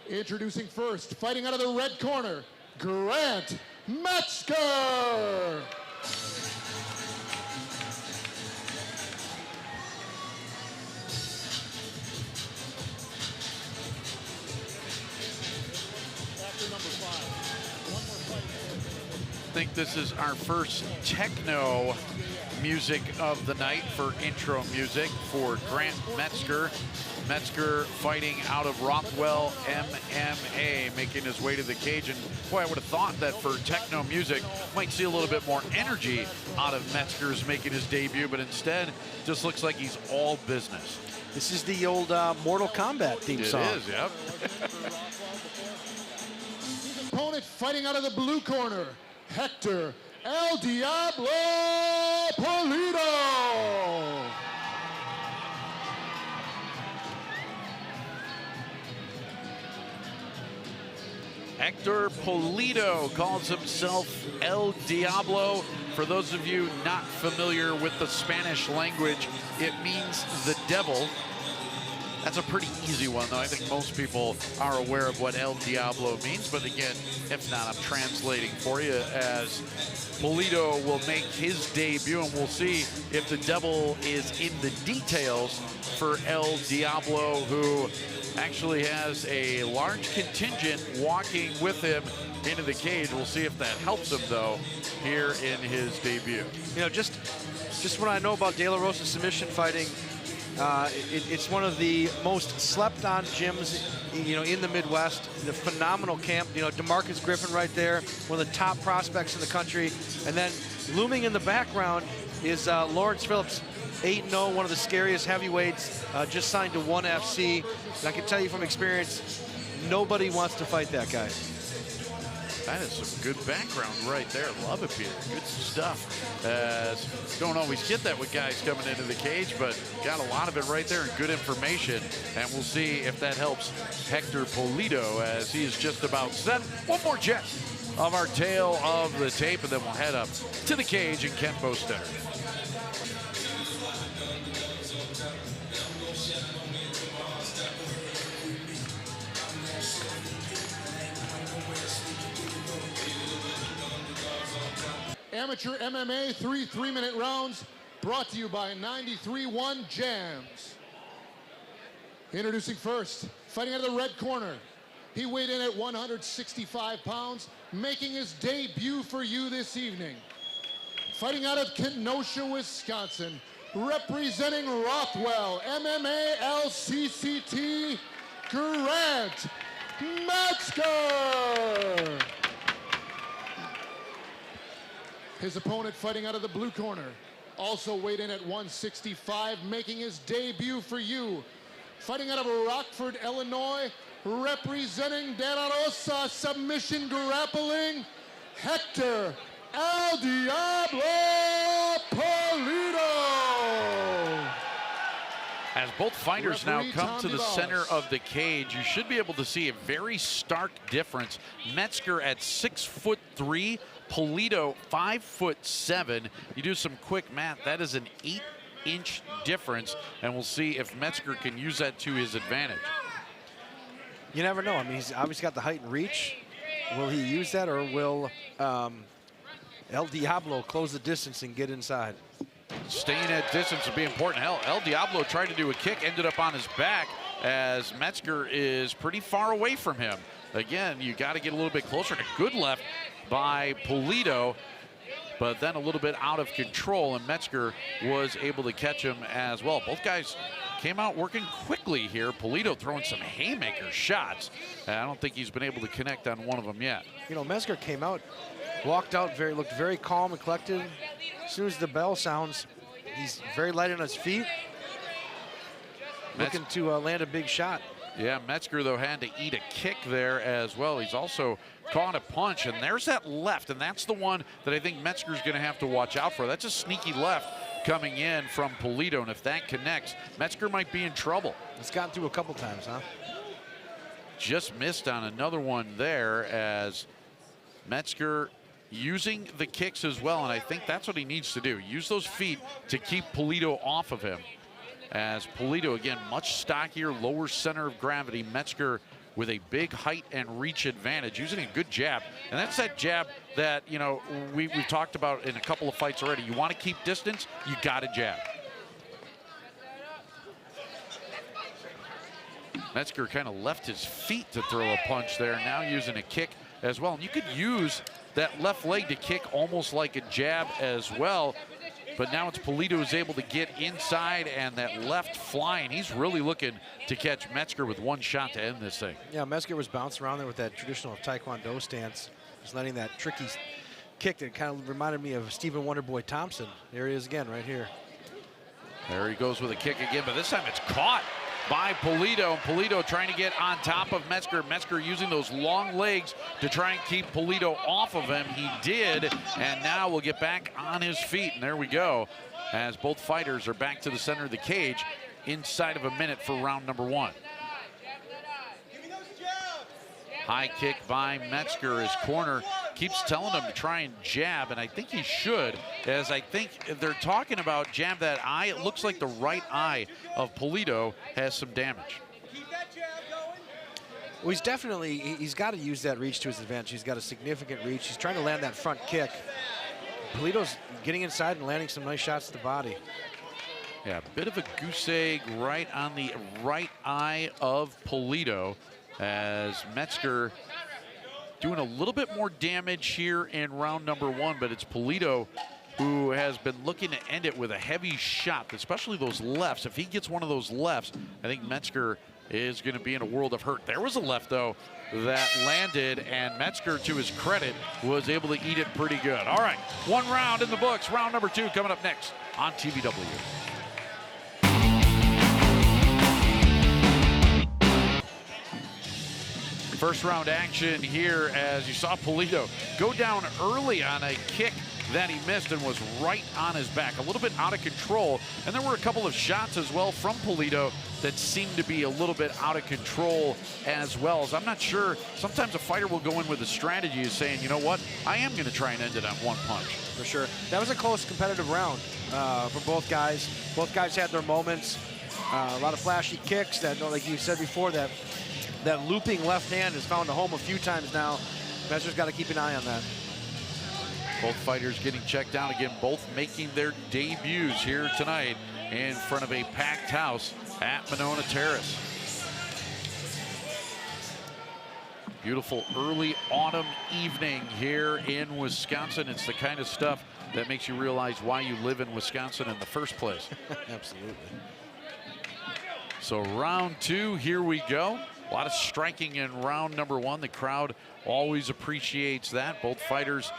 Introducing first, fighting out of the red corner, Grant Metzger. I think this is our first techno music of the night for intro music for Grant Metzger. Metzger fighting out of Rothwell MMA, making his way to the cage. And boy, I would have thought that for techno music, might see a little bit more energy out of Metzger's making his debut, but instead, just looks like he's all business. This is the old Mortal Kombat theme song. It is, yep. Opponent fighting out of the blue corner, Hector El Diablo Pulido. Hector Pulido calls himself El Diablo. For those of you not familiar with the Spanish language, it means the devil. That's a pretty easy one, though. I think most people are aware of what El Diablo means. But again, if not, I'm translating for you as Pulido will make his debut, and we'll see if the devil is in the details for El Diablo, who actually has a large contingent walking with him into the cage. We'll see if that helps him, though, here in his debut. You know, just what I know about De La Rosa submission fighting, it's one of the most slept-on gyms, you know, in the Midwest. The phenomenal camp. You know, DeMarcus Griffin right there, one of the top prospects in the country. And then looming in the background is Lawrence Phillips, 8-0, one of the scariest heavyweights, just signed to ONE FC. And I can tell you from experience, nobody wants to fight that guy. That is some good background right there. Love it, Peter. Good stuff. Don't always get that with guys coming into the cage, but got a lot of it right there and good information. And we'll see if that helps Hector Pulido as he is just about set. One more jet of our tail of the tape, and then we'll head up to the cage in Kent Bostetter. Amateur MMA, 3 3-minute rounds, brought to you by 93.1 Jams. Introducing first, fighting out of the red corner. He weighed in at 165 pounds, making his debut for you this evening. Fighting out of Kenosha, Wisconsin, representing Rothwell MMA LCCT, Grant Metzger. His opponent fighting out of the blue corner, also weighed in at 165, making his debut for you. Fighting out of Rockford, Illinois, representing De La Rosa Submission Grappling, Hector El Diablo Pulido. As both fighters now come to the center of the cage, you should be able to see a very stark difference. Metzger at 6'3", Pulido 5'7". You do some quick math, that is an 8-inch difference, and we'll see if Metzger can use that to his advantage. You never know. I mean, he's obviously got the height and reach. Will he use that, or will El Diablo close the distance and get inside? Staying at distance would be important. El Diablo tried to do a kick, ended up on his back, as Metzger is pretty far away from him. Again, you got to get a little bit closer. And a good left by Pulido, but then a little bit out of control, and Metzger was able to catch him as well. Both guys came out working quickly here. Pulido throwing some haymaker shots, and I don't think he's been able to connect on one of them yet. You know, Metzger came out, walked out, looked very calm and collected. As soon as the bell sounds, he's very light on his feet, looking to land a big shot. Yeah, Metzger, though, had to eat a kick there as well. He's also caught a punch, and there's that left, and that's the one that I think Metzger's going to have to watch out for. That's a sneaky left coming in from Pulido, and if that connects, Metzger might be in trouble. It's gotten through a couple times, huh? Just missed on another one there, as Metzger using the kicks as well, and I think that's what he needs to do. Use those feet to keep Pulido off of him. As Pulido, again, much stockier, lower center of gravity. Metzger with a big height and reach advantage, using a good jab. And that's that jab that, you know, we've talked about in a couple of fights already. You want to keep distance, you got to jab. Metzger kind of left his feet to throw a punch there, now using a kick as well. And you could use that left leg to kick almost like a jab as well. But now it's Pulido who's able to get inside, and that left flying. He's really looking to catch Metzger with one shot to end this thing. Yeah, Metzger was bouncing around there with that traditional Taekwondo stance, just letting that tricky kick that kind of reminded me of Stephen Wonderboy Thompson. There he is again, right here. There he goes with a kick again, but this time it's caught by Pulido. Pulido trying to get on top of Metzger. Metzger using those long legs to try and keep Pulido off of him. He did, and now we'll get back on his feet. And there we go, as both fighters are back to the center of the cage inside of a minute for round number 1. High kick by Metzger. His corner keeps telling him to try and jab, and I think he should, as I think they're talking about jab that eye. It looks like the right eye of Pulido has some damage. Well, he's got to use that reach to his advantage. He's got a significant reach. He's trying to land that front kick. Pulido's getting inside and landing some nice shots to the body. Yeah, a bit of a goose egg right on the right eye of Pulido, as Metzger doing a little bit more damage here in round number 1, but it's Pulido who has been looking to end it with a heavy shot, especially those lefts. If he gets one of those lefts, I think Metzger is going to be in a world of hurt. There was a left, though, that landed, and Metzger, to his credit, was able to eat it pretty good. All right, 1 round in the books. Round number 2 coming up next on TVW. First round action here, as you saw Pulido go down early on a kick that he missed and was right on his back, a little bit out of control. And there were a couple of shots as well from Pulido that seemed to be a little bit out of control as well. As I'm not sure, sometimes a fighter will go in with a strategy of saying, you know what, I am going to try and end it on one punch. For sure. That was a close competitive round for both guys. Both guys had their moments. A lot of flashy kicks that, like you said before, that looping left hand has found a home a few times now. Metzger's got to keep an eye on that. Both fighters getting checked out again, both making their debuts here tonight in front of a packed house at Monona Terrace. Beautiful early autumn evening here in Wisconsin. It's the kind of stuff that makes you realize why you live in Wisconsin in the first place. Absolutely. So round 2, here we go. A lot of striking in round number 1. The crowd always appreciates that. Both fighters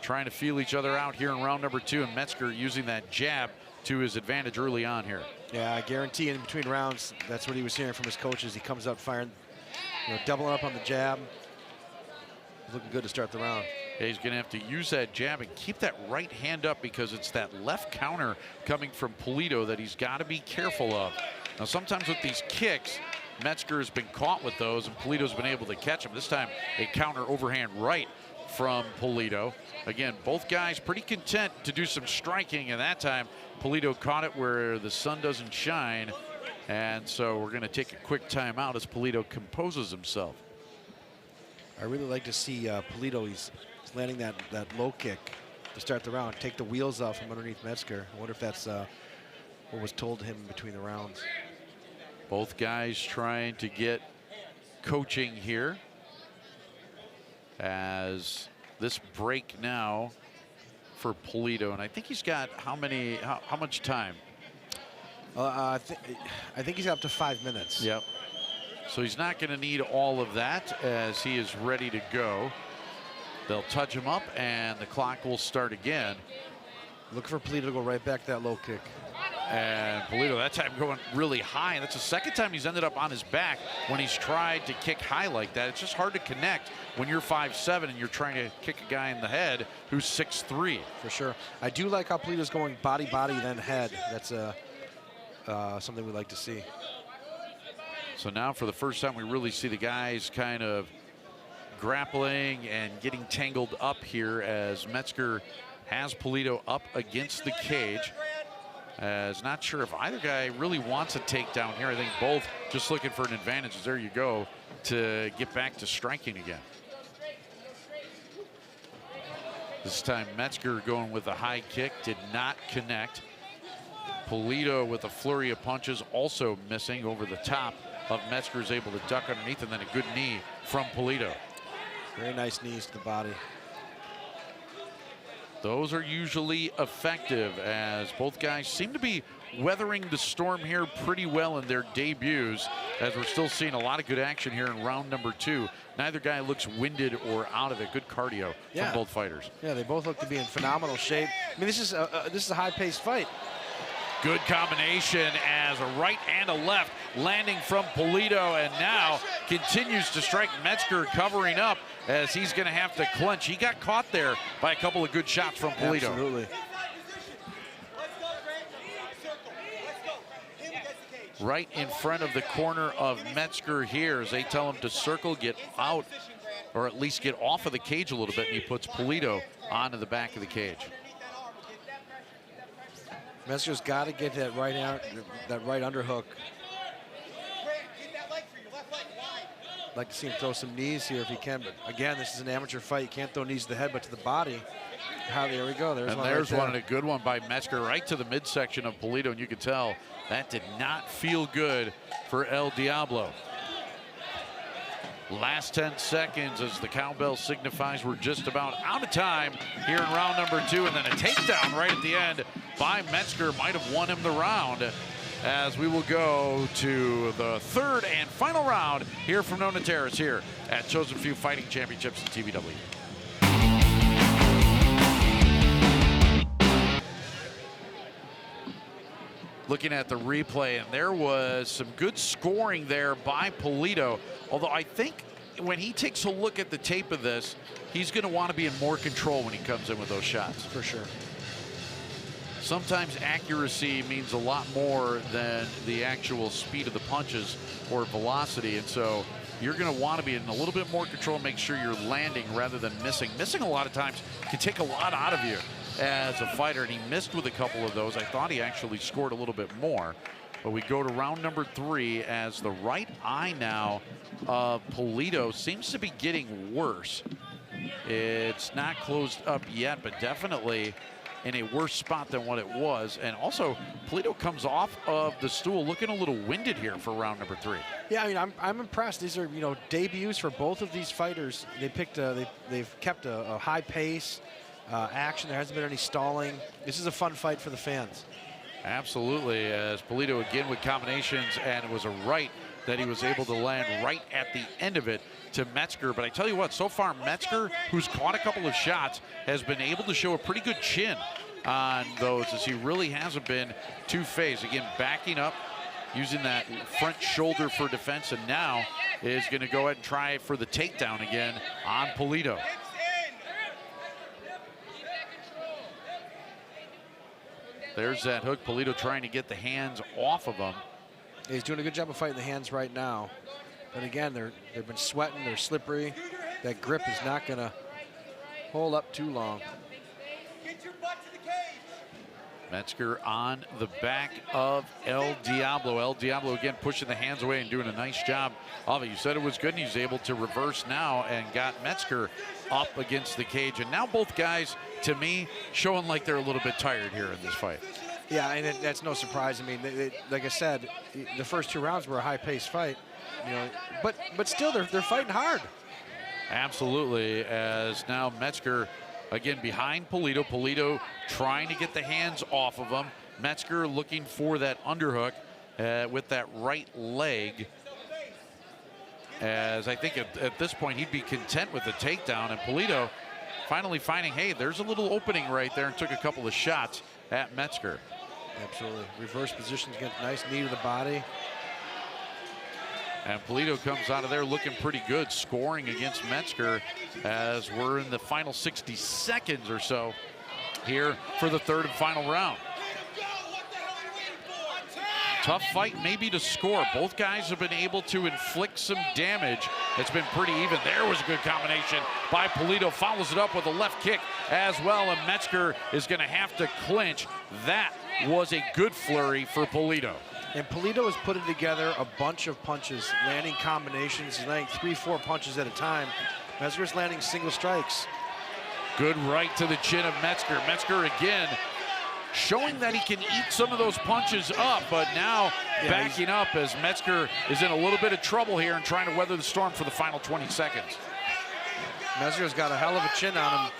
trying to feel each other out here in round number 2, and Metzger using that jab to his advantage early on here. Yeah, I guarantee in between rounds, that's what he was hearing from his coaches. He comes up firing, doubling up on the jab. Looking good to start the round. Yeah, he's going to have to use that jab and keep that right hand up, because it's that left counter coming from Pulido that he's got to be careful of. Now, sometimes with these kicks, Metzger has been caught with those, and Pulido's been able to catch him. This time, a counter overhand right from Pulido. Again, both guys pretty content to do some striking, and that time Pulido caught it where the sun doesn't shine. And so we're going to take a quick timeout as Pulido composes himself. I really like to see Pulido. He's landing that low kick to start the round, take the wheels off from underneath Metzger. I wonder if that's what was told to him in between the rounds. Both guys trying to get coaching here, as this break now for Pulido, and I think he's got how much time? I think he's up to 5 minutes. Yep. So he's not going to need all of that, as he is ready to go. They'll touch him up, and the clock will start again. Look for Pulido to go right back that low kick. And Pulido that time going really high, and that's the second time he's ended up on his back when he's tried to kick high like that. It's just hard to connect when you're 5'7" and you're trying to kick a guy in the head who's 6'3". For sure. I do like how Pulido's going body, then head. That's something we like to see. So now for the first time we really see the guys kind of grappling and getting tangled up here, as Metzger has Pulido up against the cage. As not sure if either guy really wants a takedown here. I think both just looking for an advantage. There you go, to get back to striking again. This time Metzger going with a high kick, did not connect. Pulido with a flurry of punches, also missing over the top of Metzger, is able to duck underneath, and then a good knee from Pulido. Very nice knees to the body. Those are usually effective, as both guys seem to be weathering the storm here pretty well in their debuts, as we're still seeing a lot of good action here in round number 2. Neither guy looks winded or out of it. Good cardio from both fighters. Yeah, they both look to be in phenomenal shape. I mean, this is a high-paced fight. Good combination as a right and a left landing from Pulido, and now continues to strike. Metzger covering up as he's going to have to clinch. He got caught there by a couple of good shots from Pulido. Absolutely. Right in front of the corner of Metzger here as they tell him to circle, get out, or at least get off of the cage a little bit, and he puts Pulido onto the back of the cage. Metzger's got to get that right underhook. I'd like to see him throw some knees here if he can, but again, this is an amateur fight. You can't throw knees to the head, but to the body. There we go. There's one and a good one by Metzger right to the midsection of Pulido, and you can tell that did not feel good for El Diablo. Last 10 seconds as the cowbell signifies we're just about out of time here in round number 2, and then a takedown right at the end by Metzger might have won him the round, as we will go to the third and final round here from Nona Terrace here at Chosen Few Fighting Championships in TVW. Looking at the replay, and there was some good scoring there by Pulido, although I think when he takes a look at the tape of this, he's going to want to be in more control when he comes in with those shots. For sure. Sometimes accuracy means a lot more than the actual speed of the punches or velocity, and so you're going to want to be in a little bit more control, make sure you're landing rather than missing. Missing a lot of times can take a lot out of you as a fighter, and he missed with a couple of those. I thought he actually scored a little bit more. But we go to round number 3 as the right eye now of Pulido seems to be getting worse. It's not closed up yet, but definitely in a worse spot than what it was. And also, Pulido comes off of the stool looking a little winded here for round number 3. Yeah, I mean, I'm impressed. These are, debuts for both of these fighters. They picked, they've kept a high pace, action. There hasn't been any stalling. This is a fun fight for the fans. Absolutely, as Pulido again with combinations, and it was a right that he was able to land right at the end of it to Metzger. But I tell you what, so far Metzger, who's caught a couple of shots, has been able to show a pretty good chin on those, as he really hasn't been two-faced. Again, backing up, using that front shoulder for defense, and now is going to go ahead and try for the takedown again on Pulido. There's that hook. Pulido trying to get the hands off of him. He's doing a good job of fighting the hands right now. But again, they've been sweating. They're slippery. That grip is not going to hold up too long. Get your butt to the cage. Metzger on the back of El Diablo. El Diablo again pushing the hands away and doing a nice job of it. You said it was good, and he's able to reverse now and got Metzger up against the cage. And now both guys, to me, showing like they're a little bit tired here in this fight. Yeah, and that's no surprise. I mean, like I said, the first 2 rounds were a high-paced fight, but still they're fighting hard. Absolutely, as now Metzger again behind Pulido. Pulido trying to get the hands off of him. Metzger looking for that underhook with that right leg. As I think at this point he'd be content with the takedown, and Pulido finally finding, hey, there's a little opening right there, and took a couple of shots at Metzger. Absolutely. Reverse positions, get a nice knee to the body. And Pulido comes out of there looking pretty good, scoring against Metzger, as we're in the final 60 seconds or so here for the third and final round. Tough fight maybe to score. Both guys have been able to inflict some damage. It's been pretty even. There was a good combination by Pulido. Follows it up with a left kick as well, and Metzger is going to have to clinch. That was a good flurry for Pulido. And Pulido is putting together a bunch of punches, landing combinations, landing 3-4 punches at a time. Metzger's landing single strikes. Good right to the chin of Metzger. Metzger again showing that he can eat some of those punches up, but now backing up as Metzger is in a little bit of trouble here and trying to weather the storm for the final 20 seconds. Metzger's got a hell of a chin on him.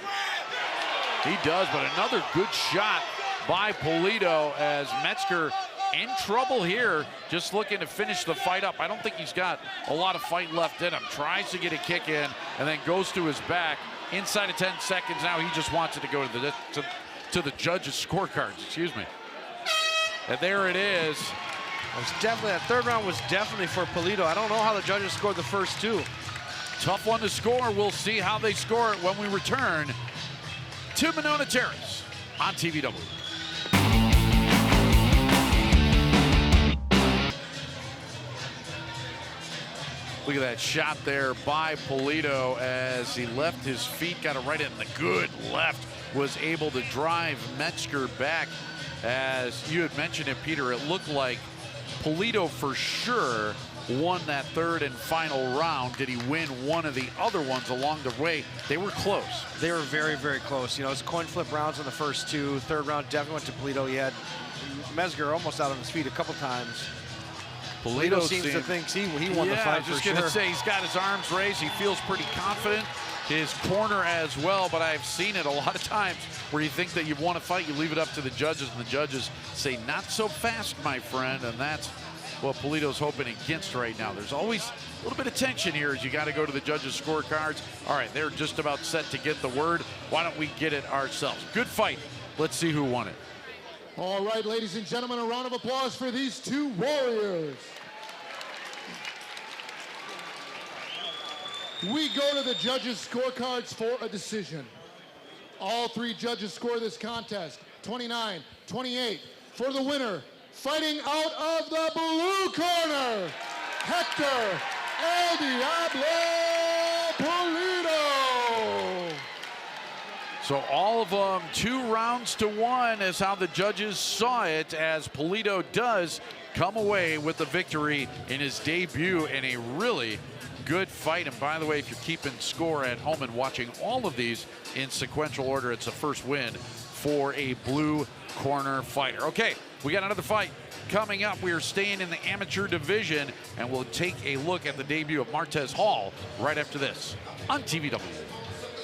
He does, but another good shot by Pulido as Metzger in trouble here, just looking to finish the fight up. I don't think he's got a lot of fight left in him. Tries to get a kick in and then goes to his back. Inside of 10 seconds now, he just wants it to go to the judges' scorecards, excuse me. And there it is. It was definitely, that third round was definitely for Pulido. I don't know how the judges scored the first two. Tough one to score. We'll see how they score it when we return to Monona Terrace on TVW. Look at that shot there by Pulido as he left his feet, got it right in the good left, was able to drive Metzger back. As you had mentioned it, Peter, it looked like Pulido for sure won that third and final round. Did he win one of the other ones along the way? They were close. They were very, very close. You know, it was coin flip rounds in the first two. Third round definitely went to Pulido. He had Metzger almost out on his feet a couple times. Pulido seems to think he won the fight for sure. I was just going to say, he's got his arms raised. He feels pretty confident. His corner as well, but I've seen it a lot of times where you think that you've won a fight, you leave it up to the judges, and the judges say, not so fast, my friend, and that's what Pulido's hoping against right now. There's always a little bit of tension here as you got to go to the judges' scorecards. All right, they're just about set to get the word. Why don't we get it ourselves? Good fight. Let's see who won it. All right, ladies and gentlemen, a round of applause for these two warriors. We go to the judges' scorecards for a decision. All three judges score this contest 29-28 for the winner. Fighting out of the blue corner, Hector El Diablo Pulido. So all of them 2 rounds to 1 is how the judges saw it, as Pulido does come away with the victory in his debut in a really good fight. And by the way, if you're keeping score at home and watching all of these in sequential order, it's a first win for a blue corner fighter. Okay, we got another fight coming up. We are staying in the amateur division, and we'll take a look at the debut of Martez Hall right after this on TVW.